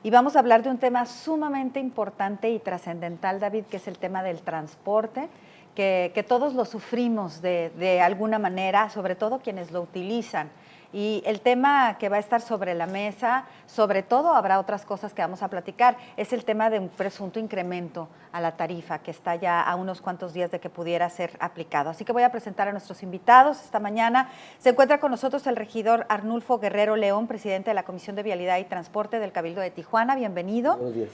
y vamos a hablar de un tema sumamente importante y trascendental, David, que es el tema del transporte, que todos lo sufrimos de alguna manera, sobre todo quienes lo utilizan. Y el tema que va a estar sobre la mesa, sobre todo habrá otras cosas que vamos a platicar, es el tema de un presunto incremento a la tarifa que está ya a unos cuantos días de que pudiera ser aplicado. Así que voy a presentar a nuestros invitados esta mañana. Se encuentra con nosotros el regidor Arnulfo Guerrero León, presidente de la Comisión de Vialidad y Transporte del Cabildo de Tijuana. Bienvenido. Buenos días.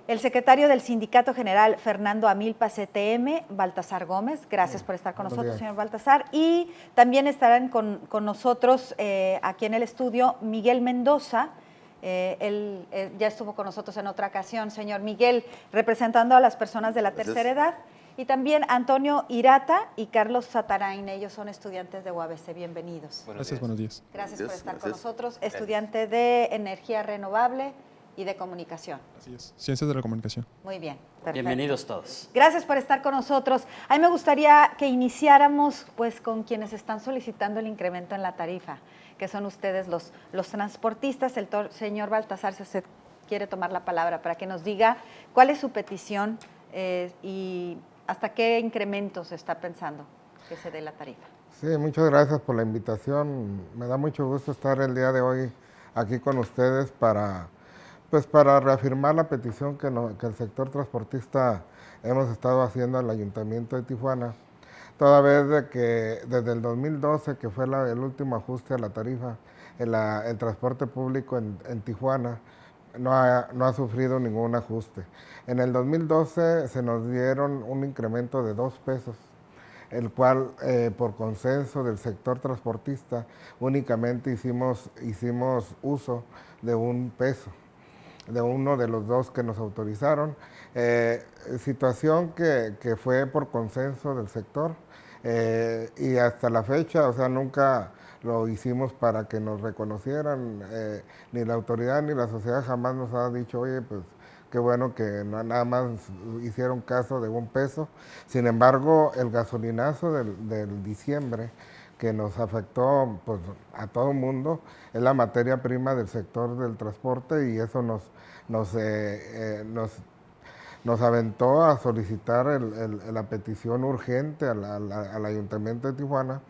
El secretario del Sindicato General, Fernando Amilpa CTM, Baltasar Gómez. Gracias por estar con nosotros, señor Baltasar. Y también estarán con nosotros aquí en el estudio Miguel Mendoza. Él ya estuvo con nosotros en otra ocasión, señor Miguel, representando a las personas de la tercera edad. Y también Antonio Irata y Carlos Satarain, ellos son estudiantes de UABC. Bienvenidos. Gracias, buenos días. Gracias por estar con nosotros. Estudiante de Energía Renovable y de Comunicación. Así es, Ciencias de la Comunicación. Muy bien, perfecto. Bienvenidos todos. Gracias por estar con nosotros. A mí me gustaría que iniciáramos pues con quienes están solicitando el incremento en la tarifa, que son ustedes los transportistas. El señor Baltasar, si usted quiere tomar la palabra para que nos diga cuál es su petición y hasta qué incremento se está pensando que se dé la tarifa. Sí, muchas gracias por la invitación. Me da mucho gusto estar el día de hoy aquí con ustedes para reafirmar la petición que el sector transportista hemos estado haciendo al Ayuntamiento de Tijuana, toda vez de que desde el 2012, que fue el último ajuste a la tarifa, el transporte público en Tijuana no ha sufrido ningún ajuste. En el 2012 se nos dieron un incremento de 2 pesos, el cual por consenso del sector transportista únicamente hicimos uso de 1 peso. De uno de los 2 que nos autorizaron, situación que fue por consenso del sector y hasta la fecha, o sea, nunca lo hicimos para que nos reconocieran, ni la autoridad ni la sociedad jamás nos ha dicho, oye, pues qué bueno que nada más hicieron caso de 1 peso. Sin embargo, el gasolinazo del diciembre, que nos afectó pues, a todo el mundo, es la materia prima del sector del transporte y eso nos aventó a solicitar la petición urgente al Ayuntamiento de Tijuana,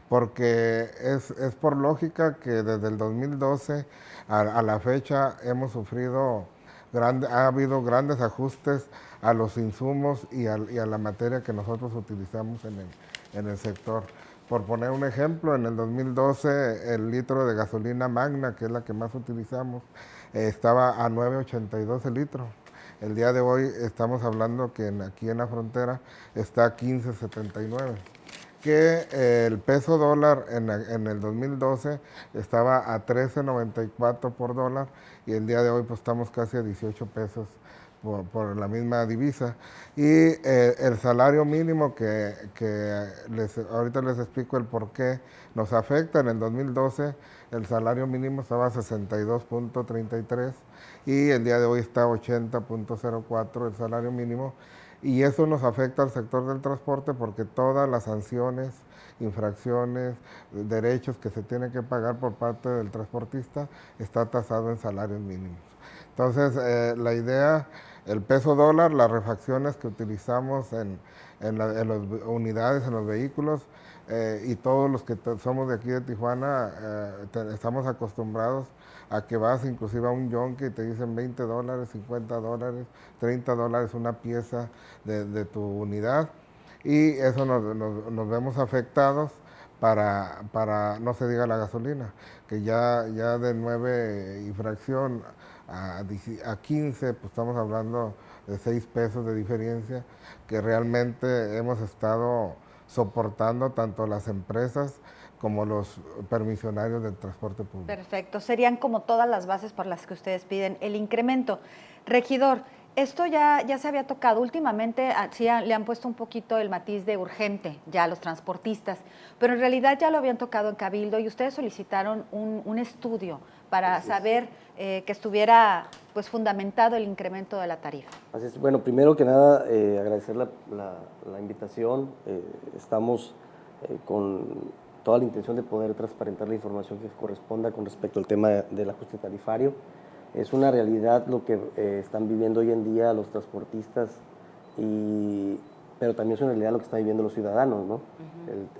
porque es por lógica que desde el 2012 a la fecha hemos sufrido, ha habido grandes ajustes a los insumos y a la materia que nosotros utilizamos en el sector. Por poner un ejemplo, en el 2012 el litro de gasolina Magna, que es la que más utilizamos, estaba a 9.82 el litro. El día de hoy estamos hablando que aquí en la frontera está a 15.79. Que el peso dólar en el 2012 estaba a 13.94 por dólar y el día de hoy pues estamos casi a 18 pesos por la misma divisa. Y el salario mínimo que ahorita les explico el por qué nos afecta. En el 2012 el salario mínimo estaba a 62.33 y el día de hoy está a 80.04 el salario mínimo. Y eso nos afecta al sector del transporte porque todas las sanciones, infracciones, derechos que se tienen que pagar por parte del transportista está tasado en salarios mínimos. Entonces, la idea, el peso dólar, las refacciones que utilizamos en las unidades, en los vehículos, y todos los que somos de aquí de Tijuana, estamos acostumbrados a que vas inclusive a un yonke y te dicen $20, $50, $30 una pieza de tu unidad, y eso nos vemos afectados para no se diga la gasolina, que ya de 9 y fracción a 15, pues estamos hablando de 6 pesos de diferencia que realmente hemos estado soportando tanto las empresas como los permisionarios del transporte público. Perfecto, serían como todas las bases por las que ustedes piden el incremento. Regidor, esto ya se había tocado, últimamente sí le han puesto un poquito el matiz de urgente ya a los transportistas, pero en realidad ya lo habían tocado en Cabildo y ustedes solicitaron un estudio para saber que estuviera pues fundamentado el incremento de la tarifa. Así es. Bueno, primero que nada agradecer la invitación, estamos con toda la intención de poder transparentar la información que corresponda con respecto al tema del ajuste tarifario. Es una realidad lo que están viviendo hoy en día los transportistas, pero también es una realidad lo que están viviendo los ciudadanos, ¿no?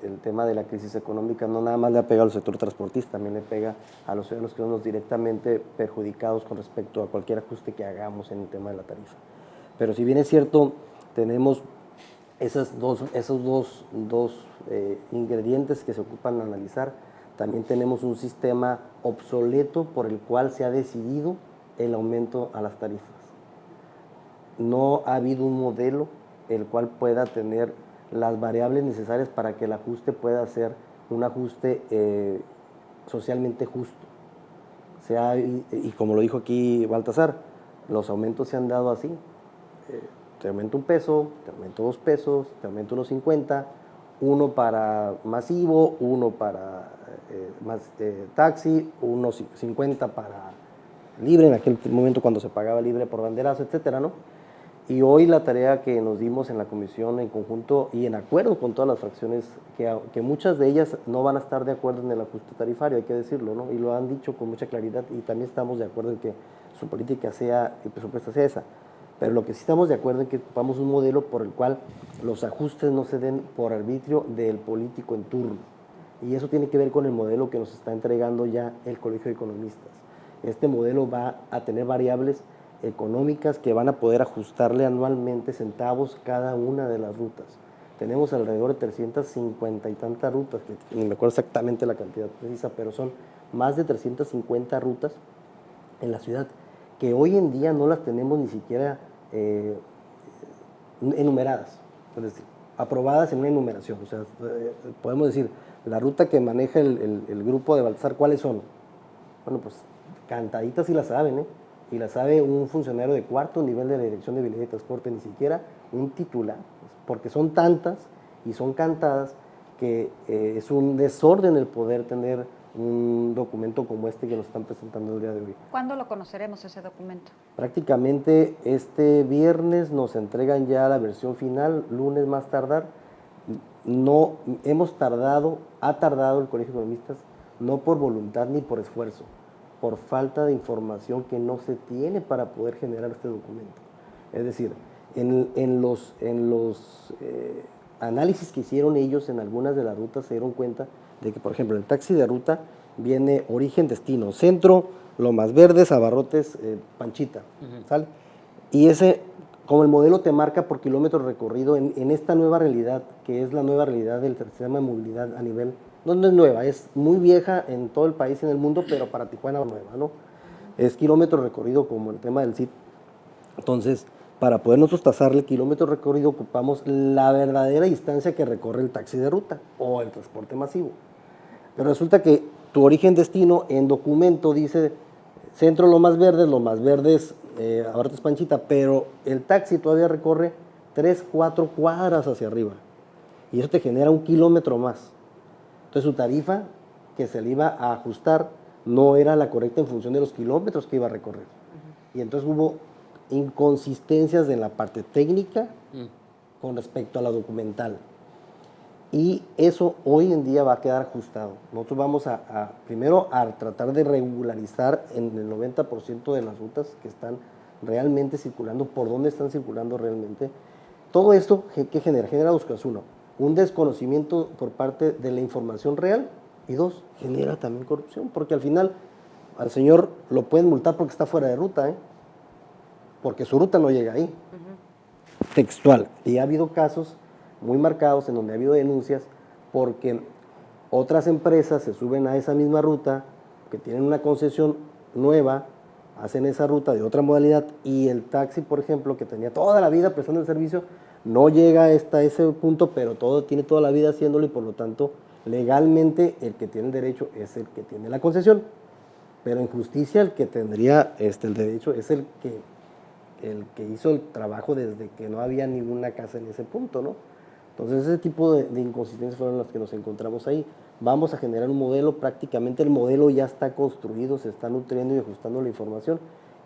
El tema de la crisis económica no nada más le ha pegado al sector transportista, también le pega a los ciudadanos que son directamente perjudicados con respecto a cualquier ajuste que hagamos en el tema de la tarifa. Pero si bien es cierto, tenemos esos dos ingredientes que se ocupan de analizar, también tenemos un sistema obsoleto por el cual se ha decidido el aumento a las tarifas. No ha habido un modelo el cual pueda tener las variables necesarias para que el ajuste pueda ser un ajuste socialmente justo. Y como lo dijo aquí Baltasar, los aumentos se han dado así. Te aumento un peso, te aumento 2 pesos, te aumento unos 50, uno para masivo, uno para taxi, unos 50 para libre, en aquel momento cuando se pagaba libre por banderazo, etcétera, ¿no? Y hoy la tarea que nos dimos en la comisión en conjunto y en acuerdo con todas las fracciones, que muchas de ellas no van a estar de acuerdo en el ajuste tarifario, hay que decirlo, ¿no? Y lo han dicho con mucha claridad y también estamos de acuerdo en que su política sea, el presupuesto sea esa. Pero lo que sí estamos de acuerdo en que ocupamos un modelo por el cual los ajustes no se den por arbitrio del político en turno. Y eso tiene que ver con el modelo que nos está entregando ya el Colegio de Economistas. Este modelo va a tener variables económicas que van a poder ajustarle anualmente centavos cada una de las rutas. Tenemos alrededor de 350 y tantas rutas, que ni me acuerdo exactamente la cantidad precisa, pero son más de 350 rutas en la ciudad, que hoy en día no las tenemos ni siquiera enumeradas, es decir, aprobadas en una enumeración. O sea, podemos decir, la ruta que maneja el grupo de Baltasar, ¿cuáles son? Bueno, pues cantaditas sí la saben, ¿eh? Y la sabe un funcionario de cuarto nivel de la Dirección de Vialidad y Transporte, ni siquiera un titular, porque son tantas y son cantadas que es un desorden el poder tener un documento como este que nos están presentando el día de hoy. ¿Cuándo lo conoceremos ese documento? Prácticamente este viernes nos entregan ya la versión final, lunes más tardar. No hemos tardado, ha tardado el Colegio de Economistas, no por voluntad ni por esfuerzo, por falta de información que no se tiene para poder generar este documento. Es decir, en los análisis que hicieron ellos en algunas de las rutas se dieron cuenta de que, por ejemplo, el taxi de ruta viene origen, destino, centro, Lomas Verdes, Abarrotes, Panchita, ¿sale? Y ese, como el modelo te marca por kilómetro recorrido en esta nueva realidad, que es la nueva realidad del sistema de movilidad a nivel, no es nueva, es muy vieja en todo el país y en el mundo, pero para Tijuana es nueva, ¿no? Es kilómetro recorrido como el tema del CIT. Entonces, para poder nosotros tasarle kilómetro recorrido, ocupamos la verdadera distancia que recorre el taxi de ruta o el transporte masivo. Pero resulta que tu origen-destino en documento dice centro Lomas Verdes, Abarrotes Panchita, pero el taxi todavía recorre 3, 4 cuadras hacia arriba. Y eso te genera 1 kilómetro más. Entonces su tarifa que se le iba a ajustar no era la correcta en función de los kilómetros que iba a recorrer. Y entonces hubo inconsistencias en la parte técnica con respecto a la documental. Y eso hoy en día va a quedar ajustado. Nosotros vamos primero a tratar de regularizar en el 90% de las rutas que están realmente circulando, por dónde están circulando realmente. Todo esto, ¿qué genera? Genera 2 cosas. 1, un desconocimiento por parte de la información real, y 2, genera también corrupción, porque al final al señor lo pueden multar porque está fuera de ruta, porque su ruta no llega ahí. Textual. Y ha habido casos muy marcados en donde ha habido denuncias porque otras empresas se suben a esa misma ruta, que tienen una concesión nueva, hacen esa ruta de otra modalidad y el taxi, por ejemplo, que tenía toda la vida prestando el servicio, no llega hasta ese punto, pero tiene toda la vida haciéndolo y por lo tanto legalmente el que tiene el derecho es el que tiene la concesión, pero en justicia el que tendría el derecho es el que hizo el trabajo desde que no había ninguna casa en ese punto, ¿no? Entonces ese tipo de inconsistencias fueron las que nos encontramos ahí. Vamos a generar un modelo, prácticamente el modelo ya está construido, se está nutriendo y ajustando la información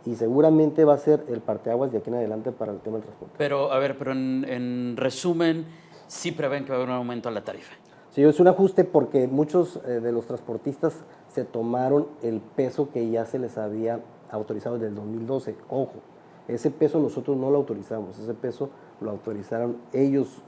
y seguramente va a ser el parteaguas de aquí en adelante para el tema del transporte. Pero, a ver, en resumen, sí prevén que va a haber un aumento a la tarifa. Sí, es un ajuste porque muchos de los transportistas se tomaron el peso que ya se les había autorizado desde el 2012. Ojo, ese peso nosotros no lo autorizamos, ese peso lo autorizaron ellos,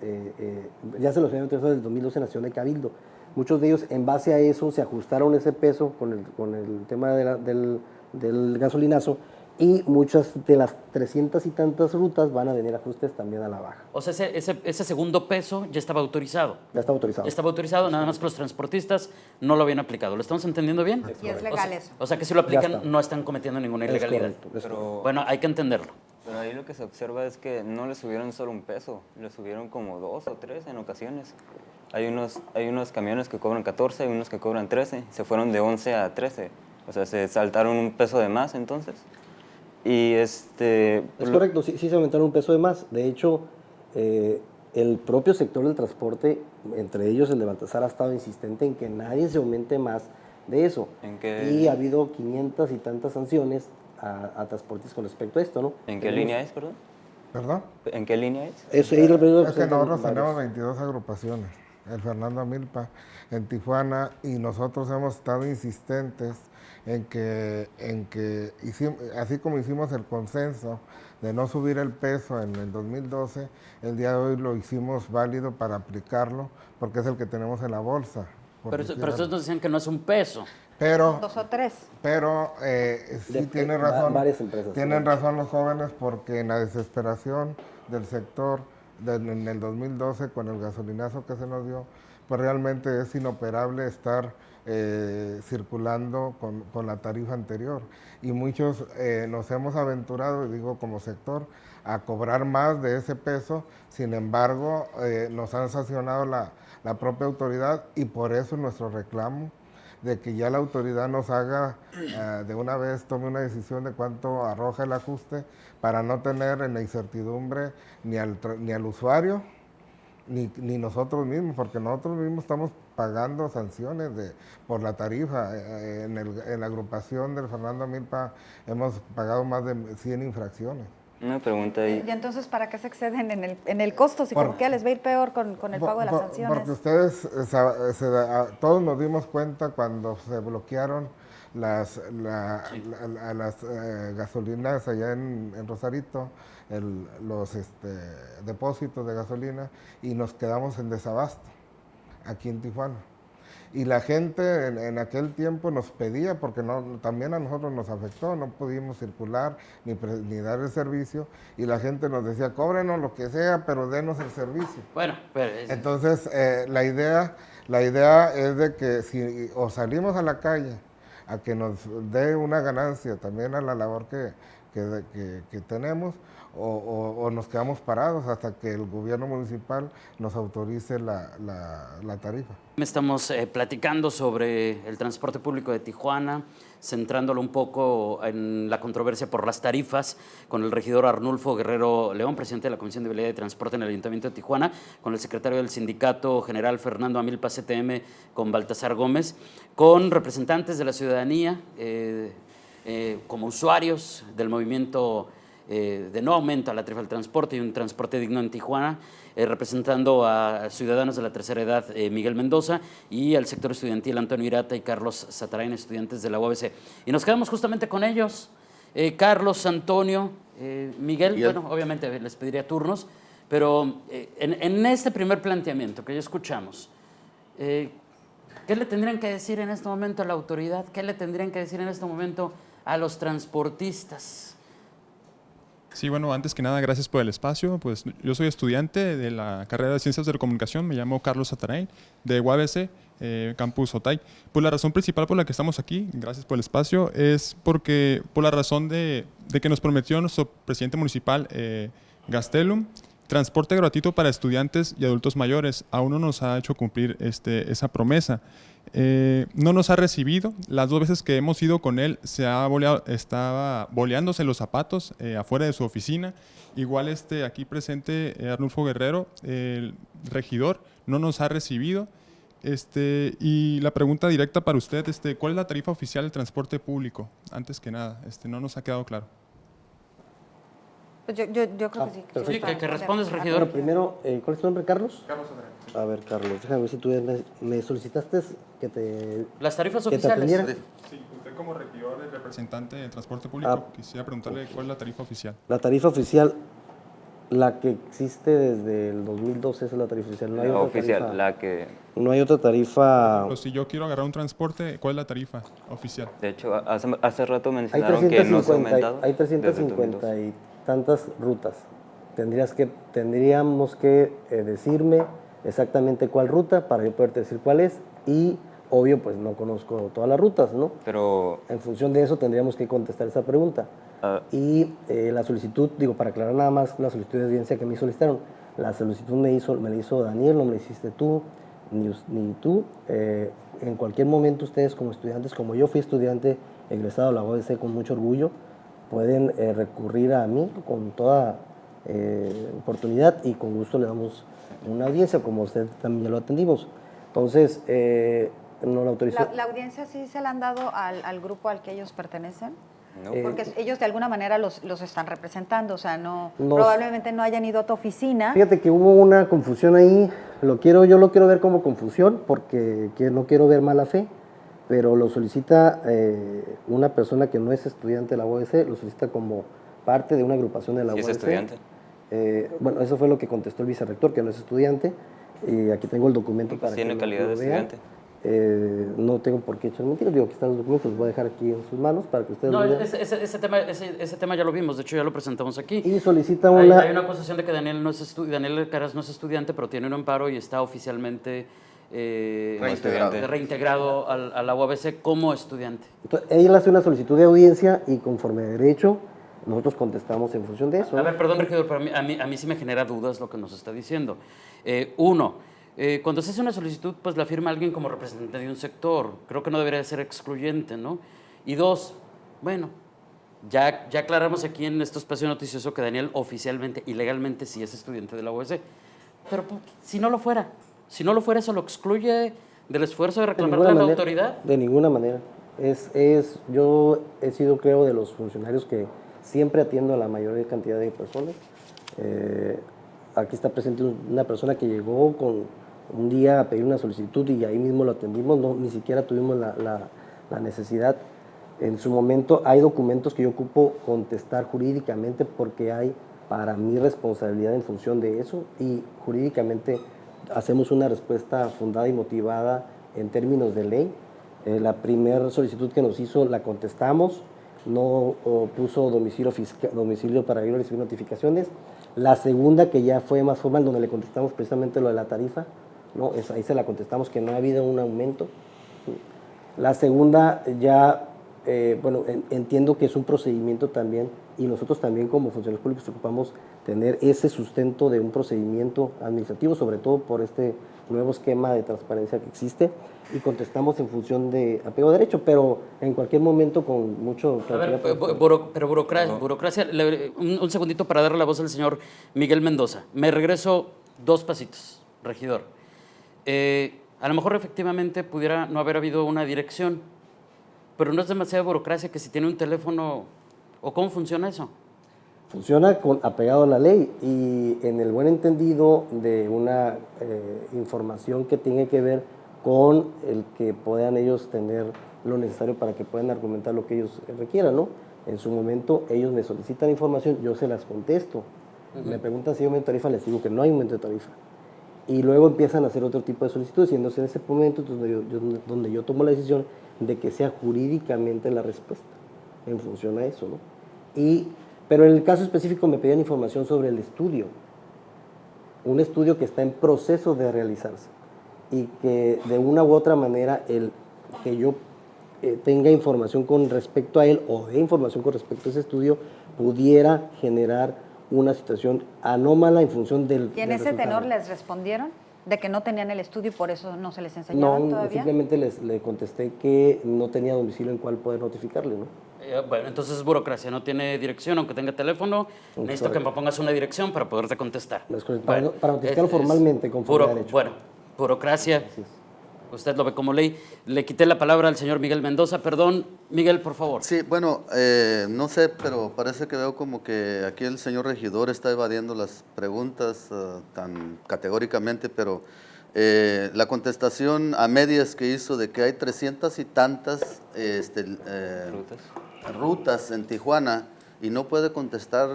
ya se los habían autorizado desde el 2012 en Nación de Cabildo. Muchos de ellos, en base a eso, se ajustaron ese peso con el tema del gasolinazo, y muchas de las 300 y tantas rutas van a tener ajustes también a la baja. O sea, ese segundo peso ya estaba autorizado. Ya está autorizado. Ya estaba autorizado, nada más que los transportistas no lo habían aplicado. ¿Lo estamos entendiendo bien? Y es legal eso. O sea que si lo Ya aplican está. no están cometiendo ninguna Es ilegalidad. correcto, es Pero, Bueno, hay que entenderlo. pero ahí lo que se observa es que no le subieron solo un peso, le subieron como 2 o 3 en ocasiones. Hay unos camiones que cobran 14, hay unos que cobran 13, se fueron de 11 a 13, o sea, se saltaron un peso de más entonces. Y Es correcto, sí se aumentaron un peso de más. De hecho, el propio sector del transporte, entre ellos el de Baltasar, ha estado insistente en que nadie se aumente más de eso. Y ha habido 500 y tantas sanciones a transportes con respecto a esto, ¿no? ¿En qué línea es, perdón? ¿Perdón? ¿En qué línea es? Eso, ahí lo Es que nosotros tenemos 22 agrupaciones, el Fernando Amilpa en Tijuana, y nosotros hemos estado insistentes en que así como hicimos el consenso de no subir el peso en el 2012, el día de hoy lo hicimos válido para aplicarlo, porque es el que tenemos en la bolsa. Pero ustedes nos decían que no es un peso. Pero 2 o 3. Pero sí tiene razón, varias empresas. tienen razón los jóvenes, porque en la desesperación del sector en el 2012 con el gasolinazo que se nos dio, pues realmente es inoperable estar circulando con la tarifa anterior. Y muchos nos hemos aventurado, y digo como sector, a cobrar más de ese peso. Sin embargo, nos han sancionado la propia autoridad, y por eso nuestro reclamo de que ya la autoridad nos haga de una vez, tome una decisión de cuánto arroja el ajuste, para no tener en la incertidumbre ni al usuario ni nosotros mismos, porque nosotros mismos estamos pagando sanciones por la tarifa. En la agrupación del Fernando Amilpa hemos pagado más de 100 infracciones. Una pregunta ahí. Y entonces, ¿para qué se exceden en el costo? Si como que les va a ir peor con el pago de las sanciones. Porque ustedes, todos nos dimos cuenta cuando se bloquearon las gasolinas allá en Rosarito, los depósitos de gasolina, y nos quedamos en desabasto aquí en Tijuana. Y la gente en aquel tiempo nos pedía, porque también a nosotros nos afectó, no pudimos circular ni dar el servicio, y la gente nos decía, cóbrenos lo que sea, pero denos el servicio. Bueno, pero Entonces, la idea es de que si o salimos a la calle a que nos dé una ganancia también a la labor que tenemos, o nos quedamos parados hasta que el gobierno municipal nos autorice la tarifa. estamos platicando sobre el transporte público de Tijuana, centrándolo un poco en la controversia por las tarifas, con el regidor Arnulfo Guerrero León, presidente de la Comisión de Vialidad y Transporte en el Ayuntamiento de Tijuana, con el secretario del Sindicato General Fernando Amilpa CTM, con Baltasar Gómez, con representantes de la ciudadanía, como usuarios del movimiento de no aumento a la tarifa del transporte y un transporte digno en Tijuana, representando a ciudadanos de la tercera edad, Miguel Mendoza, y al sector estudiantil, Antonio Irata y Carlos Satarain, estudiantes de la UABC. Y nos quedamos justamente con ellos, Carlos, Antonio, Miguel, bueno, obviamente les pediría turnos, pero en este primer planteamiento que ya escuchamos, ¿qué le tendrían que decir en este momento a la autoridad? ¿Qué le tendrían que decir en este momento a los transportistas? Sí, bueno, antes que nada, gracias por el espacio. Pues yo soy estudiante de la carrera de Ciencias de la Comunicación, me llamo Carlos Satarain, de UABC, Campus Otay. Pues la razón principal por la que estamos aquí, gracias por el espacio, es porque por la razón de que nos prometió nuestro presidente municipal, Gastelum, transporte gratuito para estudiantes y adultos mayores. Aún no nos ha hecho cumplir esa promesa. No nos ha recibido. Las 2 veces que hemos ido con él estaba boleándose los zapatos afuera de su oficina. Igual aquí presente Arnulfo Guerrero, el regidor, no nos ha recibido. Y la pregunta directa para usted, ¿cuál es la tarifa oficial del transporte público? Antes que nada, no nos ha quedado claro. Pues yo creo que sí. perfecto. Sí, que respondes, Bueno, regidor. primero, ¿cuál es tu nombre, Carlos? Carlos Andrés. A ver, Carlos, déjame ver si tú me solicitaste que te... Las tarifas que te oficiales. atendiera. Sí, usted como regidor y representante del transporte público, quisiera preguntarle cuál es la tarifa oficial. La tarifa oficial, la que existe desde el 2012, esa es la tarifa oficial. No hay La otra oficial, tarifa. la que, No hay otra tarifa. Pero si yo quiero agarrar un transporte, ¿cuál es la tarifa oficial? de hecho, hace rato Hay mencionaron que no se ha 350, aumentado. hay desde el 350 2012. y tantas rutas. Tendríamos que decirme exactamente cuál ruta para yo poderte decir cuál es y obvio pues no conozco todas las rutas, ¿no? Pero En función de eso tendríamos que contestar esa pregunta. ah, Y la solicitud, digo, para aclarar nada más la solicitud de audiencia que me solicitaron, la solicitud me la hizo Daniel, no me la hiciste tú, ni tú. En cualquier momento ustedes como estudiantes, como yo fui estudiante egresado a la UABC con mucho orgullo, pueden recurrir a mí con toda oportunidad y con gusto le damos una audiencia, como usted también ya lo atendimos. Entonces, no la autorizó. ¿La audiencia sí se la han dado al grupo al que ellos pertenecen? no, Porque ellos de alguna manera los están representando, o sea, Nos- probablemente no hayan ido a tu oficina. Fíjate que hubo una confusión ahí, yo lo quiero ver como confusión porque no quiero ver mala fe, pero lo solicita una persona que no es estudiante de la UABC, lo solicita como parte de una agrupación de la si UABC. es estudiante. Bueno, eso fue lo que contestó el vicerrector, que no es estudiante, y aquí tengo el documento Pues para tiene que calidad de vean. estudiante. No tengo por qué echar mentiras, digo, aquí están los documentos, los voy a dejar aquí en sus manos para que ustedes No, lo vean. ese tema ya lo vimos, de hecho ya lo presentamos aquí. Y solicita Hay una... una acusación de que Daniel Caras no es estudiante, pero tiene un amparo y está oficialmente reintegrado a la UABC como estudiante. Entonces, ella hace una solicitud de audiencia y conforme a derecho, nosotros contestamos en función de eso. A ¿no? ver, perdón, regidor, pero a mí sí me genera dudas lo que nos está diciendo. Uno, cuando se hace una solicitud, pues la firma alguien como representante de un sector. Creo que no debería ser excluyente, ¿no? Y dos, bueno, ya aclaramos aquí en este espacio noticioso que Daniel oficialmente y legalmente sí es estudiante de la UABC. Pero si no lo fuera, ¿eso lo excluye del esfuerzo de reclamarle a la autoridad? De ninguna manera. Yo he sido, creo, de los funcionarios que siempre atiendo a la mayor cantidad de personas. Aquí está presente una persona que llegó un día a pedir una solicitud y ahí mismo lo atendimos, ni siquiera tuvimos la necesidad. En su momento hay documentos que yo ocupo contestar jurídicamente porque hay para mí responsabilidad en función de eso y jurídicamente hacemos una respuesta fundada y motivada en términos de ley. La primera solicitud que nos hizo la contestamos, no puso domicilio para ir a recibir notificaciones. La segunda, que ya fue más formal, donde le contestamos precisamente lo de la tarifa, ¿no? Ahí se la contestamos que no ha habido un aumento. La segunda ya, bueno, entiendo que es un procedimiento también y nosotros también como funcionarios públicos ocupamos tener ese sustento de un procedimiento administrativo, sobre todo por este nuevo esquema de transparencia que existe y contestamos en función de apego a derecho, pero en cualquier momento con mucho... A ver, pero burocracia, un segundito para darle la voz al señor Miguel Mendoza. Me regreso 2 pasitos, regidor. A lo mejor efectivamente pudiera no haber habido una dirección, pero no es demasiada burocracia que si tiene un teléfono, ¿o cómo funciona eso? Funciona apegado a la ley y en el buen entendido de una información que tiene que ver con el que puedan ellos tener lo necesario para que puedan argumentar lo que ellos requieran, ¿no? En su momento ellos me solicitan información, yo se las contesto. Me preguntan si hay aumento de tarifa, les digo que no hay aumento de tarifa. Y luego empiezan a hacer otro tipo de solicitudes y entonces en ese momento es donde yo tomo la decisión de que sea jurídicamente la respuesta en función a eso, ¿no? Pero en el caso específico me pedían información sobre el estudio, un estudio que está en proceso de realizarse y que de una u otra manera que yo tenga información con respecto a él o de información con respecto a ese estudio pudiera generar una situación anómala en función del ¿Y en ese resultado. tenor les respondieron de que no tenían el estudio y por eso no se les enseñaban No, todavía? simplemente le contesté que no tenía domicilio en cual poder notificarle, ¿no? Bueno, entonces es burocracia, no tiene dirección, aunque tenga teléfono, necesito que me pongas una dirección para poderte contestar. Es correcto, para notificarlo formalmente conforme a derecho. Bueno, burocracia. Usted lo ve como ley. Le quité la palabra al señor Miguel Mendoza. Perdón, Miguel, por favor. Sí, bueno, no sé, pero parece que veo como que aquí el señor regidor está evadiendo las preguntas tan categóricamente, pero la contestación a medias que hizo de que hay 300 y tantas rutas en Tijuana y no puede contestar,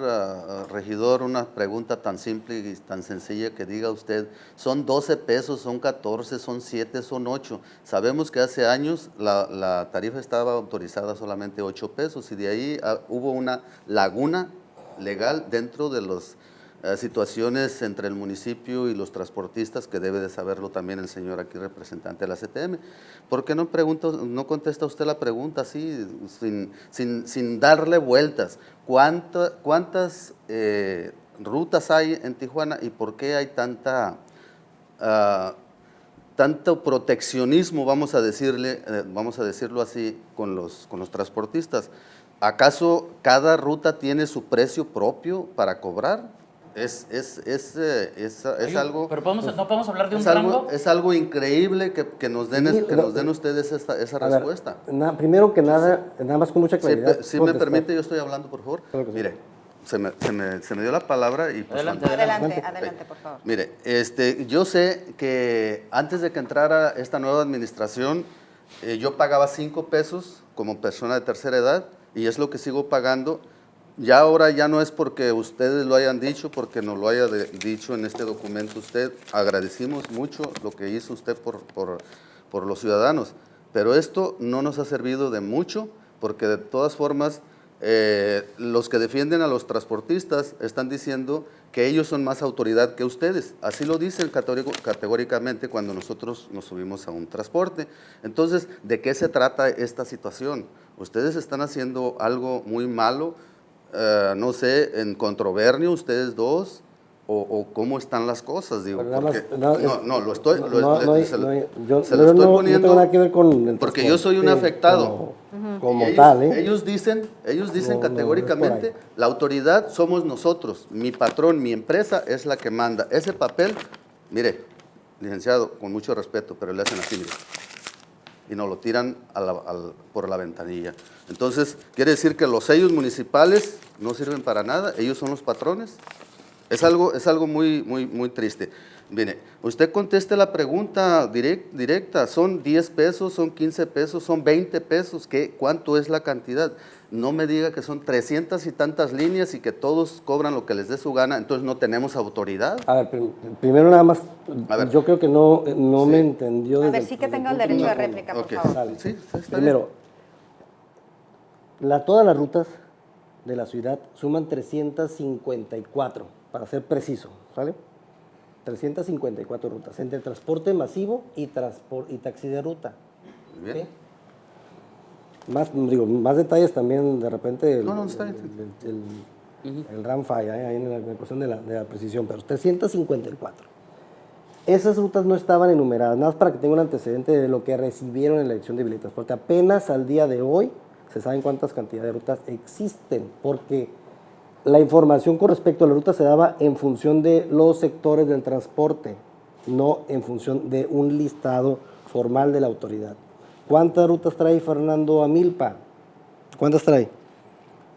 regidor, una pregunta tan simple y tan sencilla que diga usted, son 12 pesos, son 14, son 7, son 8. Sabemos que hace años la tarifa estaba autorizada solamente 8 pesos y de ahí hubo una laguna legal dentro de las situaciones entre el municipio y los transportistas, que debe de saberlo también el señor aquí representante de la CTM. ¿Por qué no contesta usted la pregunta así, sin darle vueltas? ¿Cuántas rutas hay en Tijuana y por qué hay tanto proteccionismo, vamos a decirlo así, con los transportistas? ¿Acaso cada ruta tiene su precio propio para cobrar? Es algo... Pero no podemos hablar de un rango. rango. Es algo increíble que nos den ustedes esa respuesta. Primero que nada más con mucha claridad. Si me permite, yo estoy hablando, por favor. Claro que sí. Mire, se me dio la palabra y... Pues, Adelante, por favor. Mire, yo sé que antes de que entrara esta nueva administración, yo pagaba 5 pesos como persona de tercera edad y es lo que sigo pagando. Ya ahora ya no es porque ustedes lo hayan dicho, porque nos lo haya dicho en este documento usted. Agradecimos mucho lo que hizo usted por los ciudadanos, pero esto no nos ha servido de mucho, porque de todas formas los que defienden a los transportistas están diciendo que ellos son más autoridad que ustedes. Así lo dicen categóricamente cuando nosotros nos subimos a un transporte. Entonces, ¿de qué se trata esta situación? Ustedes están haciendo algo muy malo. No sé, en controvernio ustedes dos, o cómo están las cosas, digo, porque, lo estoy poniendo, no tengo nada que ver con el porque yo soy un afectado. Como tal, Ellos dicen categóricamente, la autoridad somos nosotros, mi patrón, mi empresa es la que manda. Ese papel, mire, licenciado, con mucho respeto, pero le hacen así, mire, y nos lo tiran por la ventanilla. Entonces, quiere decir que los sellos municipales no sirven para nada, ellos son los patrones. Es algo muy, muy, muy triste. Mire, usted conteste la pregunta directa, ¿son 10 pesos, son 15 pesos, son 20 pesos? ¿Cuánto es la cantidad? No me diga que son 300 y tantas líneas y que todos cobran lo que les dé su gana, entonces no tenemos autoridad. A ver, primero nada más, yo creo que no me entendió. A ver, sí que tenga el derecho de réplica, por favor. Dale. Sí, está primero, todas las rutas de la ciudad suman 354, para ser preciso, ¿sale? 354 rutas, entre transporte masivo y taxi de ruta. Muy bien. ¿Sí? Más detalles también, de repente, el RAMFAI, ahí en la cuestión de la precisión, pero 354. Esas rutas no estaban enumeradas, nada más para que tenga un antecedente de lo que recibieron en la elección de Transporte. Apenas al día de hoy se saben cuántas cantidades de rutas existen, porque la información con respecto a la ruta se daba en función de los sectores del transporte, no en función de un listado formal de la autoridad. ¿Cuántas rutas trae Fernando a Milpa? ¿Cuántas trae?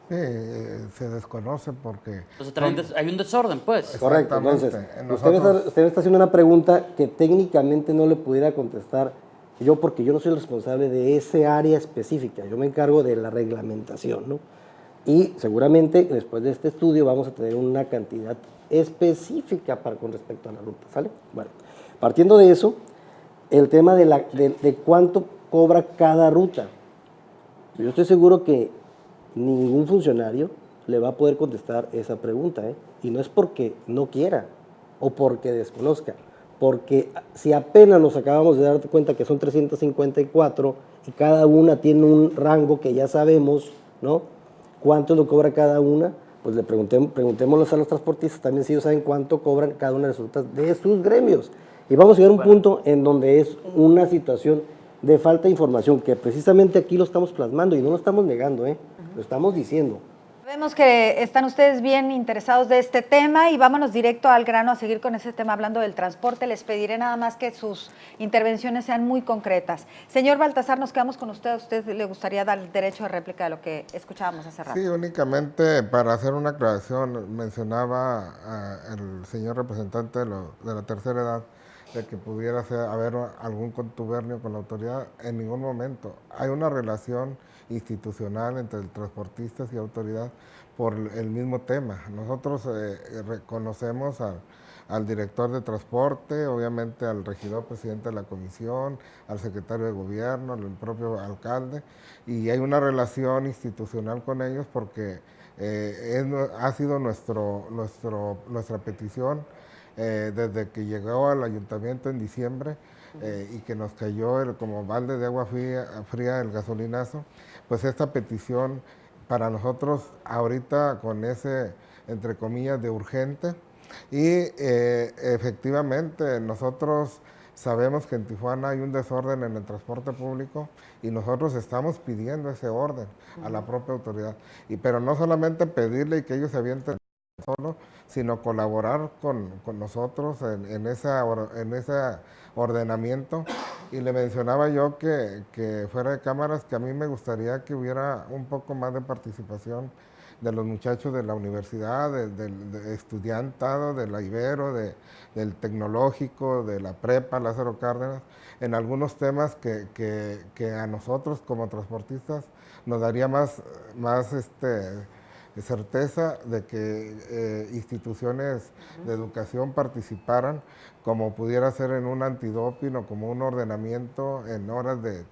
Se desconoce porque... Entonces hay un desorden, pues. Correcto, entonces, usted me está haciendo una pregunta que técnicamente no le pudiera contestar yo, porque yo no soy el responsable de ese área específica, yo me encargo de la reglamentación, ¿no? Y seguramente después de este estudio vamos a tener una cantidad específica con respecto a la ruta, ¿sale? Bueno, partiendo de eso, el tema de cuánto cobra cada ruta. Yo estoy seguro que ningún funcionario le va a poder contestar esa pregunta, ¿eh? Y no es porque no quiera o porque desconozca, porque si apenas nos acabamos de dar cuenta que son 354 y cada una tiene un rango que ya sabemos, ¿no? ¿Cuánto lo cobra cada una? Pues preguntémoslo a los transportistas también si ellos saben cuánto cobran cada una de las rutas de sus gremios. Y vamos a llegar a un punto en donde es una situación de falta de información, que precisamente aquí lo estamos plasmando y no lo estamos negando, lo estamos diciendo. Vemos que están ustedes bien interesados de este tema y vámonos directo al grano a seguir con ese tema hablando del transporte. Les pediré nada más que sus intervenciones sean muy concretas. Señor Baltasar, nos quedamos con usted. ¿A usted le gustaría dar el derecho de réplica de lo que escuchábamos hace rato? Sí, únicamente para hacer una aclaración, mencionaba el señor representante de la tercera edad de que pudiera haber algún contubernio con la autoridad. En ningún momento. Hay una relación institucional entre transportistas y autoridad por el mismo tema. Nosotros reconocemos al director de transporte, obviamente al regidor presidente de la comisión, al secretario de gobierno, al propio alcalde, y hay una relación institucional con ellos porque ha sido nuestra petición desde que llegó al ayuntamiento en diciembre y que nos cayó como balde de agua fría el gasolinazo, pues esta petición para nosotros ahorita con ese, entre comillas, de urgente, y efectivamente nosotros sabemos que en Tijuana hay un desorden en el transporte público y nosotros estamos pidiendo ese orden a la propia autoridad, pero no solamente pedirle y que ellos se avienten solo, sino colaborar con nosotros en ese ordenamiento. Y le mencionaba yo que fuera de cámaras que a mí me gustaría que hubiera un poco más de participación de los muchachos de la universidad, del estudiantado, de la Ibero, del tecnológico, de la prepa, Lázaro Cárdenas, en algunos temas que a nosotros como transportistas nos daría más certeza de que instituciones de educación participaran, como pudiera ser en un antidoping o como un ordenamiento en horas de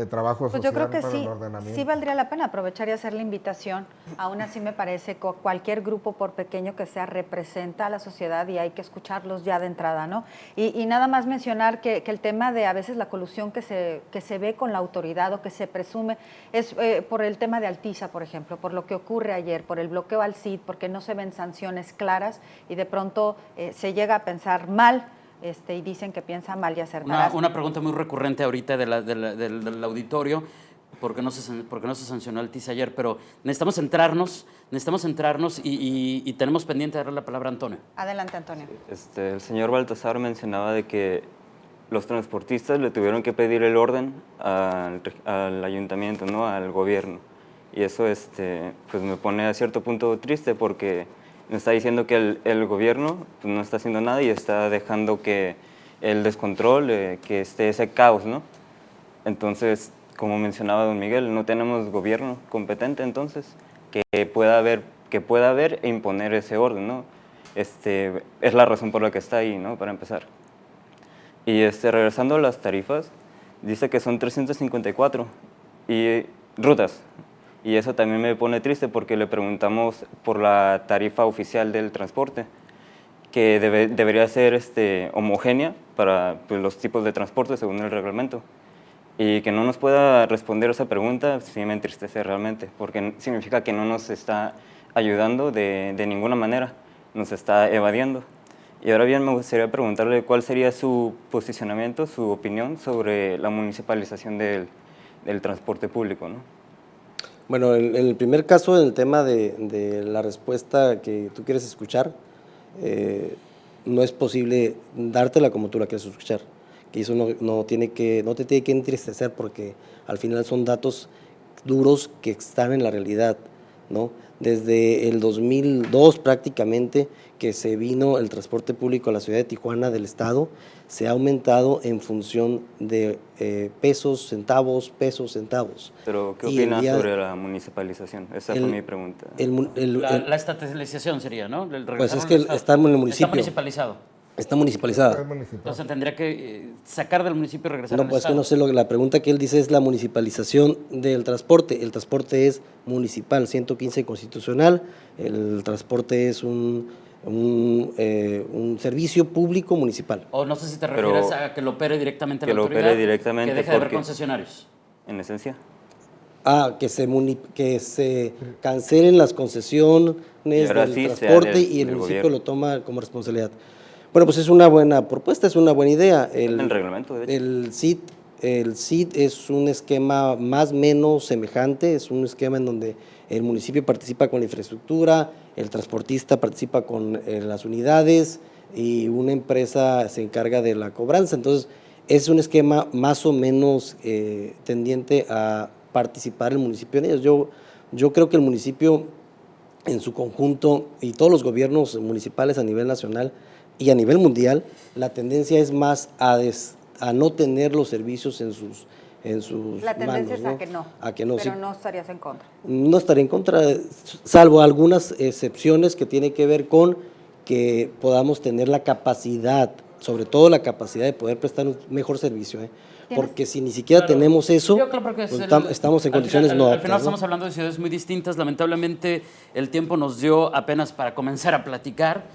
trabajo pues social. yo creo que para sí, el ordenamiento. sí valdría la pena aprovechar y hacer la invitación. Aún así me parece que cualquier grupo, por pequeño que sea, representa a la sociedad y hay que escucharlos ya de entrada, ¿no? Y nada más mencionar que el tema de a veces la colusión que se ve con la autoridad o que se presume es por el tema de Altiza, por ejemplo, por lo que ocurre ayer, por el bloqueo al CID, porque no se ven sanciones claras y de pronto se llega a pensar mal. Y dicen que piensa mal y acertarás. Una pregunta muy recurrente ahorita del auditorio, ¿por qué no se sancionó el TIS ayer? Pero necesitamos centrarnos y tenemos pendiente de darle la palabra a Antonio. Adelante, Antonio. El señor Baltasar mencionaba de que los transportistas le tuvieron que pedir el orden al ayuntamiento, ¿no? Al gobierno. Y eso pues me pone a cierto punto triste porque nos está diciendo que el gobierno pues, no está haciendo nada y está dejando que el descontrol, que esté ese caos, ¿no? Entonces, como mencionaba don Miguel, no tenemos gobierno competente entonces que pueda ver e imponer ese orden, ¿no? Es la razón por la que está ahí, ¿no? Para empezar. Y regresando a las tarifas, dice que son 354 y rutas. Y eso también me pone triste porque le preguntamos por la tarifa oficial del transporte, que debería ser homogénea para pues, los tipos de transporte según el reglamento. Y que no nos pueda responder esa pregunta sí me entristece realmente, porque significa que no nos está ayudando de ninguna manera, nos está evadiendo. Y ahora bien me gustaría preguntarle cuál sería su posicionamiento, su opinión sobre la municipalización del transporte público, ¿no? Bueno, en el primer caso, en el tema de la respuesta que tú quieres escuchar, no es posible dártela como tú la quieres escuchar, que eso no te tiene que entristecer porque al final son datos duros que están en la realidad, ¿no? Desde el 2002 prácticamente que se vino el transporte público a la ciudad de Tijuana del estado, se ha aumentado en función de pesos, centavos. Pero, ¿qué opinas sobre la municipalización? Esa fue mi pregunta. La estatalización sería, ¿no? Pues es que está en el municipio. Está municipalizado. Está municipalizada. Entonces tendría que sacar del municipio y regresar al pues estado. que no sé, la pregunta que él dice es la municipalización del transporte. El transporte es municipal, 115 constitucional. El transporte es un servicio público municipal. O no sé si te refieres a que lo opere directamente la autoridad. Que lo opere directamente. Que deje de haber concesionarios. En esencia. Que se cancelen las concesiones del transporte y el municipio lo toma como responsabilidad. Bueno, pues es una buena propuesta, es una buena idea. El reglamento, de hecho. El CID es un esquema más o menos semejante, es un esquema en donde el municipio participa con la infraestructura, el transportista participa con las unidades y una empresa se encarga de la cobranza. Entonces, es un esquema más o menos tendiente a participar el municipio en ellos. Yo creo que el municipio en su conjunto y todos los gobiernos municipales a nivel nacional y a nivel mundial, la tendencia es más a no tener los servicios en sus La tendencia manos, es ¿no? a que no, Pero no estarías en contra. No estaría en contra, salvo algunas excepciones que tienen que ver con que podamos tener la capacidad, sobre todo la capacidad de poder prestar un mejor servicio, porque si ni siquiera tenemos eso, Yo creo que pues es estamos en al condiciones final, no al final aptas, ¿no? estamos hablando de ciudades muy distintas. Lamentablemente, el tiempo nos dio apenas para comenzar a platicar.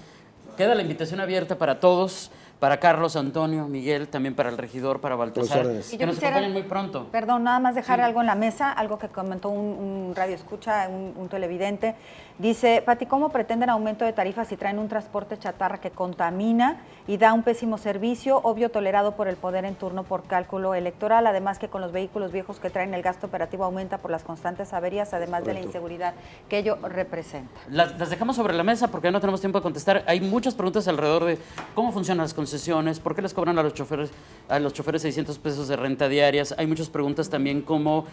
Queda la invitación abierta para todos, para Carlos, Antonio, Miguel, también para el regidor, para Baltasar, órdenes. que nos acompañen muy pronto. Perdón, nada más dejar algo en la mesa, algo que comentó un radio escucha, un televidente. Dice, Pati, ¿cómo pretenden aumento de tarifas si traen un transporte chatarra que contamina y da un pésimo servicio, obvio tolerado por el poder en turno por cálculo electoral? Además que con los vehículos viejos que traen el gasto operativo aumenta por las constantes averías, además de la inseguridad que ello representa. Las dejamos sobre la mesa porque ya no tenemos tiempo de contestar. Hay muchas preguntas alrededor de cómo funcionan las concesiones, por qué les cobran a los choferes 600 pesos de renta diarias. Hay muchas preguntas también como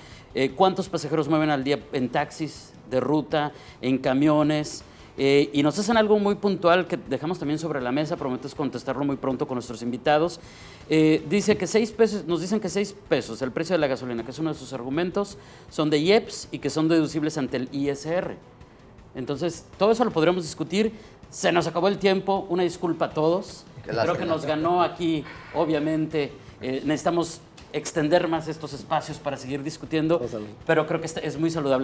cuántos pasajeros mueven al día en taxis de ruta, en camiones, y nos hacen algo muy puntual que dejamos también sobre la mesa, prometo contestarlo muy pronto con nuestros invitados. Dice que 6 pesos, nos dicen que 6 pesos, el precio de la gasolina, que es uno de sus argumentos, son de IEPS y que son deducibles ante el ISR. Entonces, todo eso lo podríamos discutir. Se nos acabó el tiempo, una disculpa a todos. Creo que nos ganó aquí, obviamente, necesitamos extender más estos espacios para seguir discutiendo, pero creo que es muy saludable.